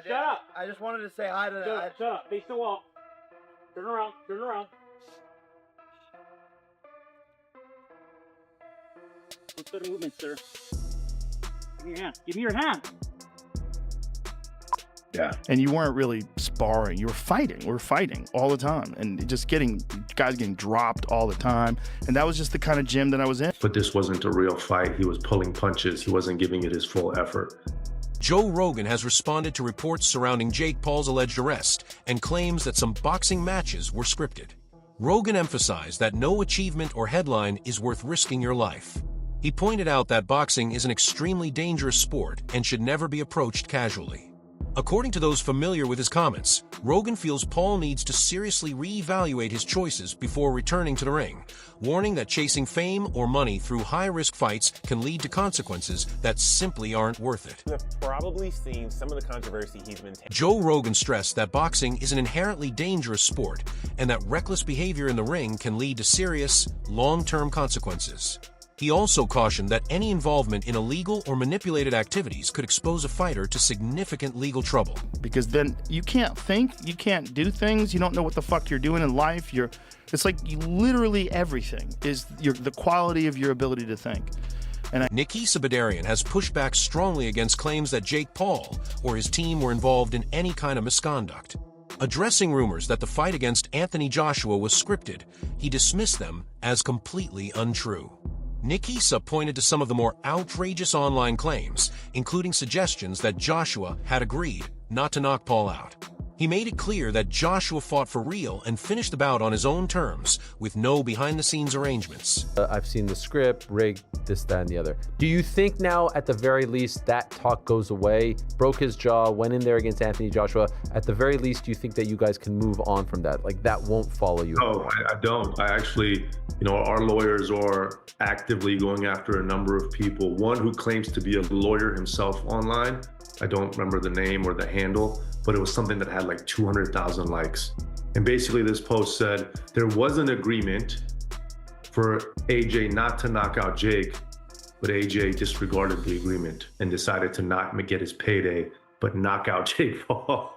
Shut up. I just wanted to say hi to that. Shut up. Face the wall. Turn around. Turn around. What's the movement, sir? Give me your hand. Give me your hand. Yeah. And you weren't really sparring. You were fighting. We were fighting all the time. And just guys getting dropped all the time. And that was just the kind of gym that I was in. But this wasn't a real fight. He was pulling punches. He wasn't giving it his full effort. Joe Rogan has responded to reports surrounding Jake Paul's alleged arrest and claims that some boxing matches were scripted. Rogan emphasized that no achievement or headline is worth risking your life. He pointed out that boxing is an extremely dangerous sport and should never be approached casually. According to those familiar with his comments, Rogan feels Paul needs to seriously reevaluate his choices before returning to the ring, warning that chasing fame or money through high-risk fights can lead to consequences that simply aren't worth it. You have probably seen some of the controversy he's been taking. Joe Rogan stressed that boxing is an inherently dangerous sport and that reckless behavior in the ring can lead to serious, long-term consequences. He also cautioned that any involvement in illegal or manipulated activities could expose a fighter to significant legal trouble. Because then you can't think, you can't do things, you don't know what the fuck you're doing in life. It's like literally everything is the quality of your ability to think. Nikisa Badarian has pushed back strongly against claims that Jake Paul or his team were involved in any kind of misconduct. Addressing rumors that the fight against Anthony Joshua was scripted, he dismissed them as completely untrue. Nikisa pointed to some of the more outrageous online claims, including suggestions that Joshua had agreed not to knock Paul out. He made it clear that Joshua fought for real and finished the bout on his own terms, with no behind-the-scenes arrangements. I've seen the script, rigged, this, that, and the other. Do you think now, at the very least, that talk goes away? Broke his jaw, went in there against Anthony Joshua. At the very least, do you think that you guys can move on from that? Like, that won't follow you? No, I don't. I actually, our lawyers are actively going after a number of people. One who claims to be a lawyer himself online. I don't remember the name or the handle, but it was something that had like 200,000 likes. And basically this post said there was an agreement for AJ not to knock out Jake, but AJ disregarded the agreement and decided to not get his payday, but knock out Jake Paul.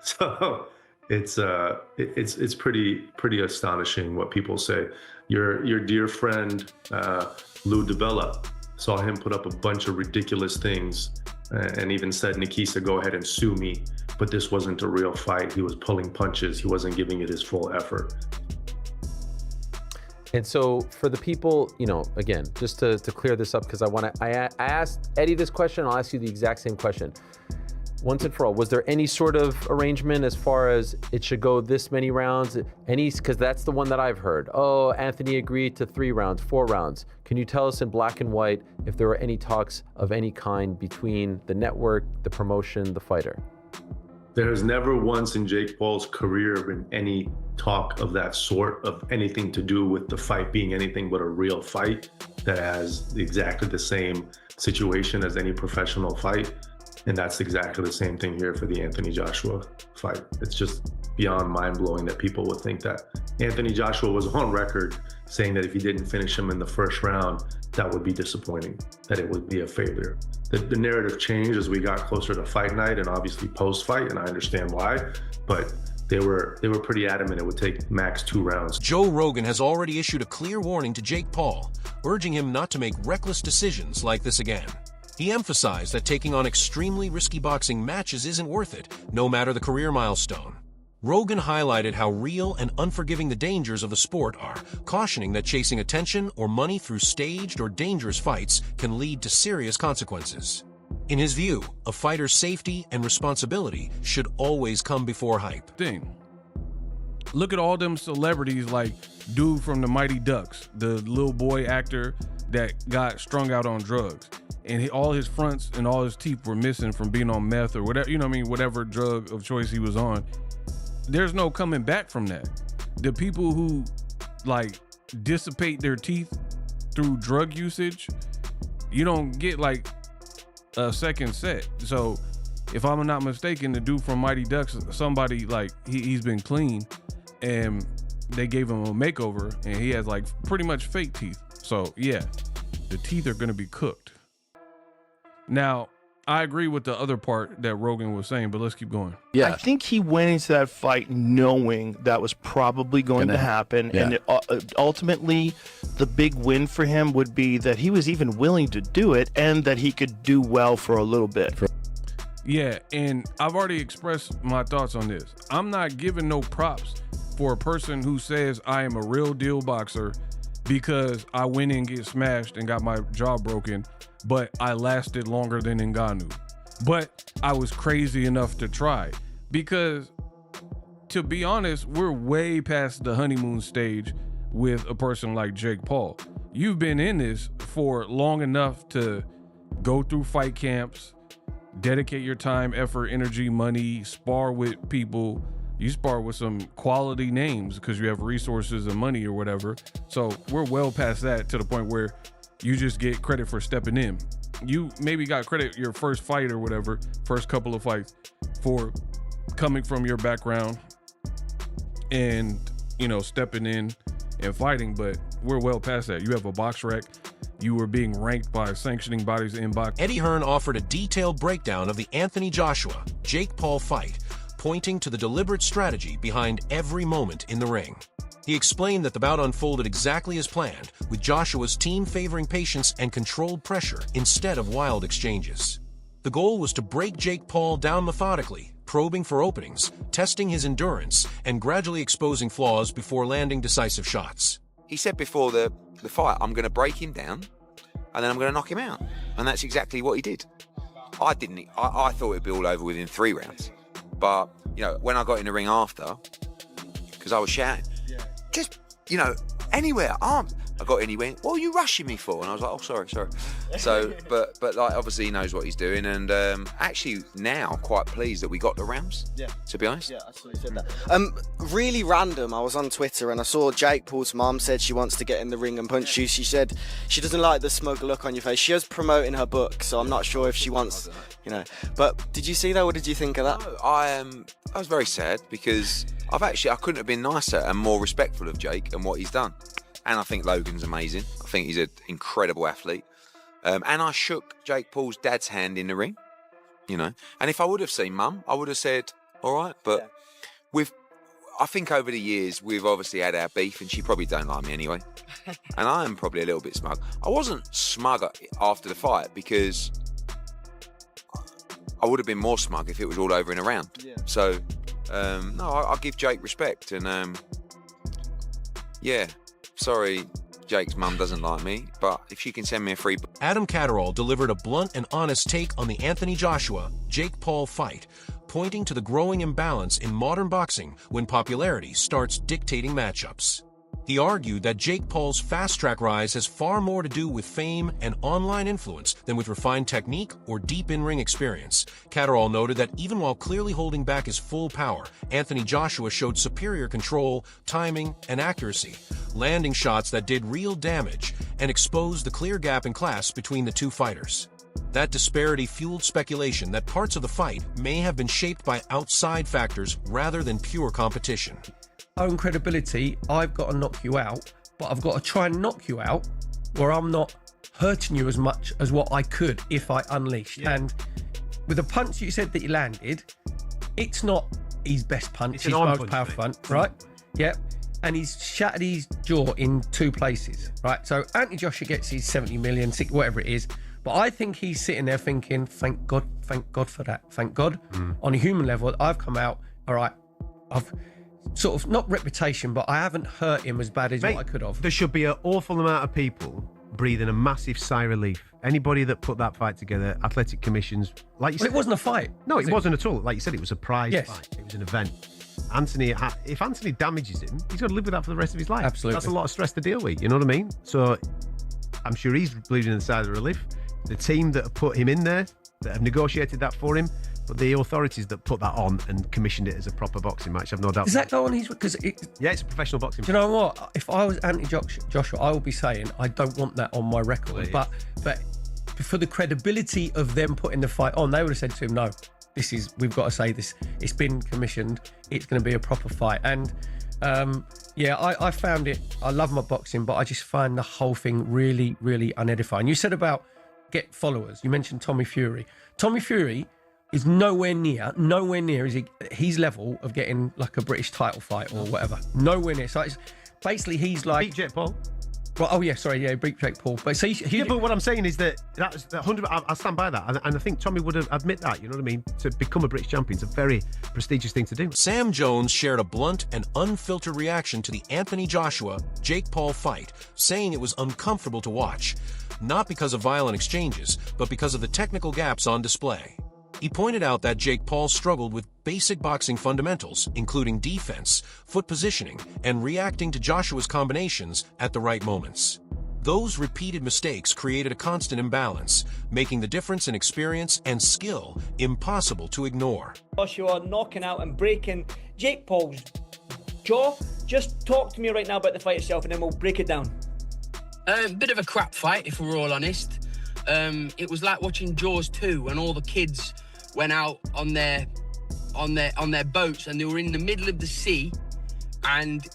So it's pretty astonishing what people say. Your dear friend Lou DiBella, saw him put up a bunch of ridiculous things and even said, Nikisa, go ahead and sue me. But this wasn't a real fight. He was pulling punches. He wasn't giving it his full effort. And so for the people, again, just to clear this up, because I asked Eddie this question, I'll ask you the exact same question. Once and for all, was there any sort of arrangement as far as it should go this many rounds? Because that's the one that I've heard. Oh, Anthony agreed to 3 rounds, 4 rounds. Can you tell us in black and white if there were any talks of any kind between the network, the promotion, the fighter? There has never once in Jake Paul's career been any talk of that sort, of anything to do with the fight being anything but a real fight that has exactly the same situation as any professional fight. And that's exactly the same thing here for the Anthony Joshua fight. It's just beyond mind-blowing that people would think that. Anthony Joshua was on record saying that if he didn't finish him in the first round, that would be disappointing, that it would be a failure. The narrative changed as we got closer to fight night and obviously post-fight, and I understand why, but they were pretty adamant it would take max 2 rounds. Joe Rogan has already issued a clear warning to Jake Paul, urging him not to make reckless decisions like this again. He emphasized that taking on extremely risky boxing matches isn't worth it, no matter the career milestone. Rogan highlighted how real and unforgiving the dangers of the sport are, cautioning that chasing attention or money through staged or dangerous fights can lead to serious consequences. In his view, a fighter's safety and responsibility should always come before hype. Look at all them celebrities like dude from the Mighty Ducks, the little boy actor that got strung out on drugs. And all his fronts and all his teeth were missing from being on meth or whatever, whatever drug of choice he was on. There's no coming back from that. The people who dissipate their teeth through drug usage, you don't get a second set. So if I'm not mistaken, the dude from Mighty Ducks, somebody he's been clean and they gave him a makeover and he has pretty much fake teeth. So yeah, the teeth are gonna be cooked. Now, I agree with the other part that Rogan was saying, but let's keep going. I think he went into that fight knowing that was probably going to happen. Yeah. And ultimately, the big win for him would be that he was even willing to do it and that he could do well for a little bit. Yeah, and I've already expressed my thoughts on this. I'm not giving no props for a person who says I am a real deal boxer because I went in and get smashed and got my jaw broken, but I lasted longer than Ngannou. But I was crazy enough to try, because to be honest, we're way past the honeymoon stage with a person like Jake Paul. You've been in this for long enough to go through fight camps, dedicate your time, effort, energy, money, spar with people. You spar with some quality names because you have resources and money or whatever. So we're well past that, to the point where you just get credit for stepping in. You maybe got credit your first fight or whatever, first couple of fights, for coming from your background and, you know, stepping in and fighting, but we're well past that. You have a box rec. You were being ranked by sanctioning bodies in box. Eddie Hearn offered a detailed breakdown of the Anthony Joshua-Jake Paul fight, pointing to the deliberate strategy behind every moment in the ring. He explained that the bout unfolded exactly as planned, with Joshua's team favoring patience and controlled pressure instead of wild exchanges. The goal was to break Jake Paul down methodically, probing for openings, testing his endurance, and gradually exposing flaws before landing decisive shots. He said before the fight, I'm going to break him down, and then I'm going to knock him out. And that's exactly what he did. I thought it'd be all over within 3 rounds. But, you know, when I got in the ring after, because I was shouting, just, you know, anywhere, arms. I got in, he went, what are you rushing me for? And I was like, oh, sorry. So, but like, obviously he knows what he's doing. And actually now quite pleased that we got the rounds, to be honest. Yeah, I saw you said that. Really random, I was on Twitter and I saw Jake Paul's mum said she wants to get in the ring and punch you. She said she doesn't like the smug look on your face. She is promoting her book, so I'm not sure if she wants, you know. But did you see that? What did you think of that? No, I was very sad because I couldn't have been nicer and more respectful of Jake and what he's done. And I think Logan's amazing. I think he's an incredible athlete. And I shook Jake Paul's dad's hand in the ring, you know. And if I would have seen Mum, I would have said, all right. But I think over the years, we've obviously had our beef, and she probably don't like me anyway. And I am probably a little bit smug. I wasn't smug after the fight because I would have been more smug if it was all over in a round. Yeah. So, no, I give Jake respect. And, yeah. Sorry, Jake's mum doesn't like me, but if she can send me a free... Adam Catterall delivered a blunt and honest take on the Anthony Joshua-Jake Paul fight, pointing to the growing imbalance in modern boxing when popularity starts dictating matchups. He argued that Jake Paul's fast-track rise has far more to do with fame and online influence than with refined technique or deep in-ring experience. Catterall noted that even while clearly holding back his full power, Anthony Joshua showed superior control, timing, and accuracy, landing shots that did real damage and exposed the clear gap in class between the two fighters. That disparity fueled speculation that parts of the fight may have been shaped by outside factors rather than pure competition. Own credibility, I've got to knock you out, but I've got to try and knock you out where I'm not hurting you as much as what I could if I unleashed. Yeah. And with the punch you said that he landed, it's not his best punch, his most powerful punch, right? Yeah. And he's shattered his jaw in 2 places, right? So Anthony Joshua gets his 70 million, whatever it is. But I think he's sitting there thinking, thank God for that. Thank God. On a human level, I've come out, all right, I've sort of, not reputation, but I haven't hurt him as bad as what I could have. There should be an awful amount of people breathing a massive sigh of relief. Anybody that put that fight together, athletic commissions, like you said. It wasn't a fight. No, it wasn't at all. Like you said, it was a prize fight. It was an event. If Anthony damages him, he's got to live with that for the rest of his life. Absolutely. That's a lot of stress to deal with, you know what I mean? So I'm sure he's bleeding in the side of relief. The team that have put him in there, that have negotiated that for him, but the authorities that put that on and commissioned it as a proper boxing match, I've no doubt. Does that go on his... Yeah, it's a professional boxing match. Do you know what? If I was Anthony Joshua, I would be saying, I don't want that on my record. But for the credibility of them putting the fight on, they would have said to him, no, we've got to say this. It's been commissioned. It's going to be a proper fight. And I found it... I love my boxing, but I just find the whole thing really, really unedifying. You said about get followers. You mentioned Tommy Fury. Tommy Fury is nowhere near his level of getting like a British title fight or whatever. Nowhere near. So it's basically he's like beat Jake Paul. Well, oh yeah, sorry, yeah, beat Jake Paul. But so but what I'm saying is that that's 100. I stand by that, and I think Tommy would admit that. You know what I mean? To become a British champion is a very prestigious thing to do. Sam Jones shared a blunt and unfiltered reaction to the Anthony Joshua-Jake Paul fight, saying it was uncomfortable to watch, not because of violent exchanges, but because of the technical gaps on display. He pointed out that Jake Paul struggled with basic boxing fundamentals, including defense, foot positioning, and reacting to Joshua's combinations at the right moments. Those repeated mistakes created a constant imbalance, making the difference in experience and skill impossible to ignore. Joshua knocking out and breaking Jake Paul's jaw. Just talk to me right now about the fight itself and then we'll break it down. Bit of a crap fight, if we're all honest. It was like watching Jaws 2 when all the kids went out on their boats and they were in the middle of the sea and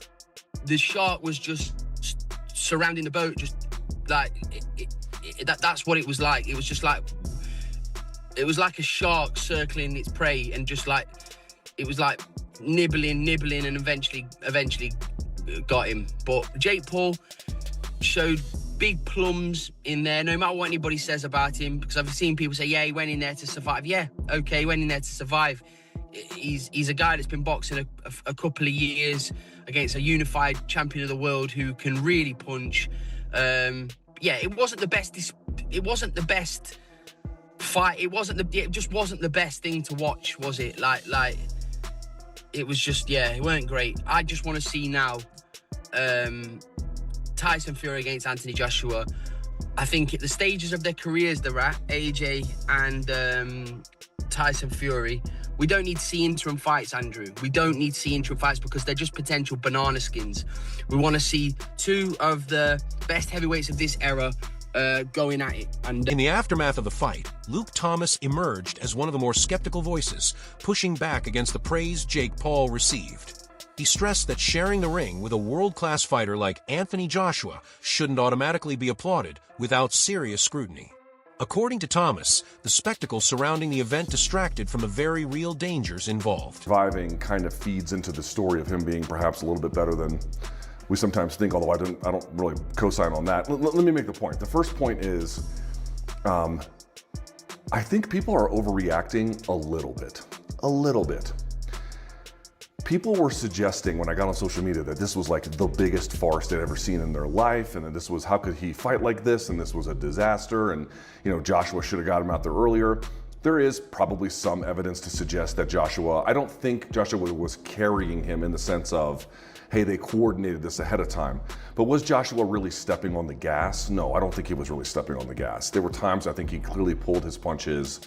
the shark was just surrounding the boat, just like that's what it was like. It was just like it was like a shark circling its prey and just like it was like nibbling and eventually got him. But Jake Paul showed big plums in there, no matter what anybody says about him, because I've seen people say, yeah, he went in there to survive. Yeah, okay, he went in there to survive. He's a guy that's been boxing a couple of years against a unified champion of the world who can really punch. Yeah, it wasn't the best fight. It just wasn't the best thing to watch, was it? Like it was just, yeah, it weren't great. I just want to see now Tyson Fury against Anthony Joshua. I think at the stages of their careers they're at, AJ and Tyson Fury, we don't need to see interim fights, Andrew. We don't need to see interim fights because they're just potential banana skins. We want to see two of the best heavyweights of this era going at it. And in the aftermath of the fight, Luke Thomas emerged as one of the more skeptical voices, pushing back against the praise Jake Paul received. He stressed that sharing the ring with a world-class fighter like Anthony Joshua shouldn't automatically be applauded without serious scrutiny. According to Thomas, the spectacle surrounding the event distracted from the very real dangers involved. Surviving kind of feeds into the story of him being perhaps a little bit better than we sometimes think, although I don't really co-sign on that. Let me make the point. The first point is, I think people are overreacting a little bit. People were suggesting when I got on social media that this was like the biggest farce they'd ever seen in their life, and that this was, how could he fight like this, and this was a disaster, and Joshua should have got him out there earlier. There is probably some evidence to suggest that I don't think Joshua was carrying him in the sense of, hey, they coordinated this ahead of time. But was Joshua really stepping on the gas? No, I don't think he was really stepping on the gas. There were times I think he clearly pulled his punches,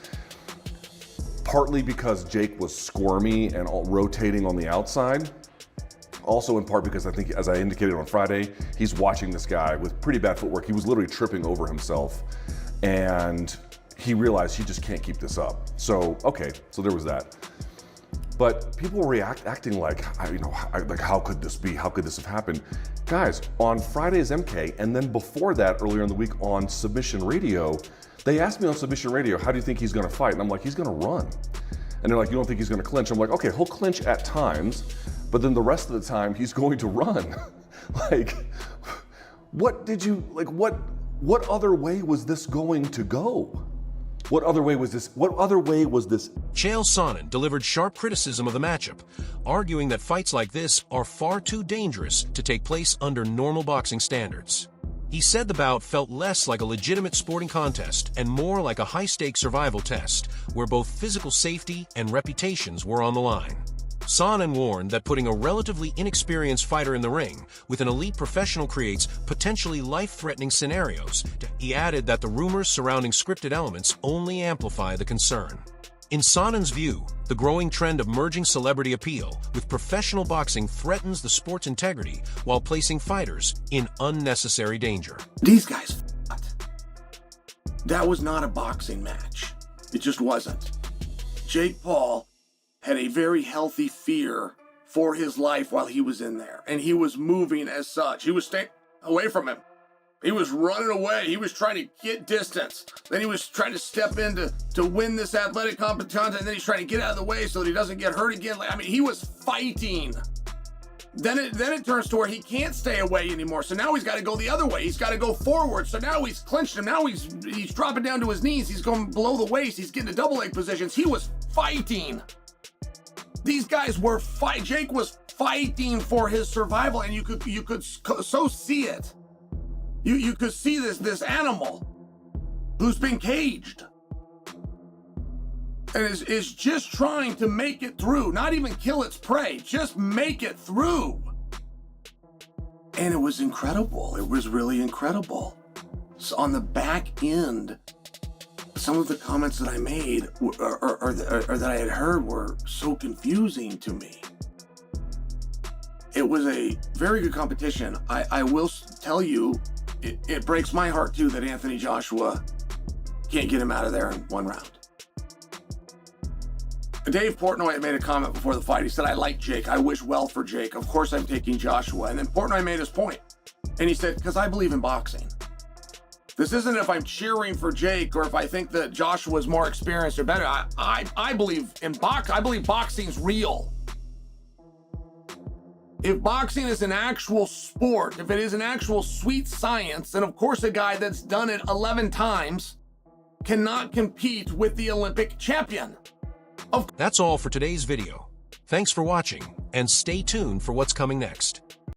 partly because Jake was squirmy and rotating on the outside. Also in part because I think, as I indicated on Friday, he's watching this guy with pretty bad footwork. He was literally tripping over himself, and he realized he just can't keep this up. So, okay, so there was that. But people were acting like, how could this be? How could this have happened? Guys, on Friday's MK, and then before that, earlier in the week on Submission Radio, they asked me on Submission Radio, how do you think he's gonna fight? And I'm like, he's gonna run. And they're like, you don't think he's gonna clinch? I'm like, okay, he'll clinch at times, but then the rest of the time he's going to run. What other way was this going to go? What other way was this? Chael Sonnen delivered sharp criticism of the matchup, arguing that fights like this are far too dangerous to take place under normal boxing standards. He said the bout felt less like a legitimate sporting contest and more like a high-stakes survival test, where both physical safety and reputations were on the line. Sonnen warned that putting a relatively inexperienced fighter in the ring with an elite professional creates potentially life-threatening scenarios. He added that the rumors surrounding scripted elements only amplify the concern. In Sonnen's view, the growing trend of merging celebrity appeal with professional boxing threatens the sport's integrity while placing fighters in unnecessary danger. These guys fought. That was not a boxing match. It just wasn't. Jake Paul had a very healthy fear for his life while he was in there, and he was moving as such. He was staying away from him. He was running away. He was trying to get distance. Then he was trying to step in to win this athletic competition, and then he's trying to get out of the way so that he doesn't get hurt again. I mean, he was fighting. Then it turns to where he can't stay away anymore. So now he's got to go the other way. He's got to go forward. So now he's clinched him. Now he's dropping down to his knees. He's going below the waist. He's getting to double leg positions. He was fighting. These guys were Jake was fighting for his survival, and you could so see it. You could see this animal who's been caged and is just trying to make it through, not even kill its prey, just make it through. And it was incredible. It was really incredible. So on the back end, some of the comments that I made or that I had heard were so confusing to me. It was a very good competition. I will tell you, it breaks my heart too that Anthony Joshua can't get him out of there in one round. Dave Portnoy had made a comment before the fight. He said, I like Jake. I wish well for Jake. Of course I'm taking Joshua. And then Portnoy made his point. And he said, because I believe in boxing. This isn't if I'm cheering for Jake or if I think that Joshua's more experienced or better. I believe in boxing. I believe boxing's real. If boxing is an actual sport, if it is an actual sweet science, then of course a guy that's done it 11 times cannot compete with the Olympic champion. That's all for today's video. Thanks for watching, and stay tuned for what's coming next.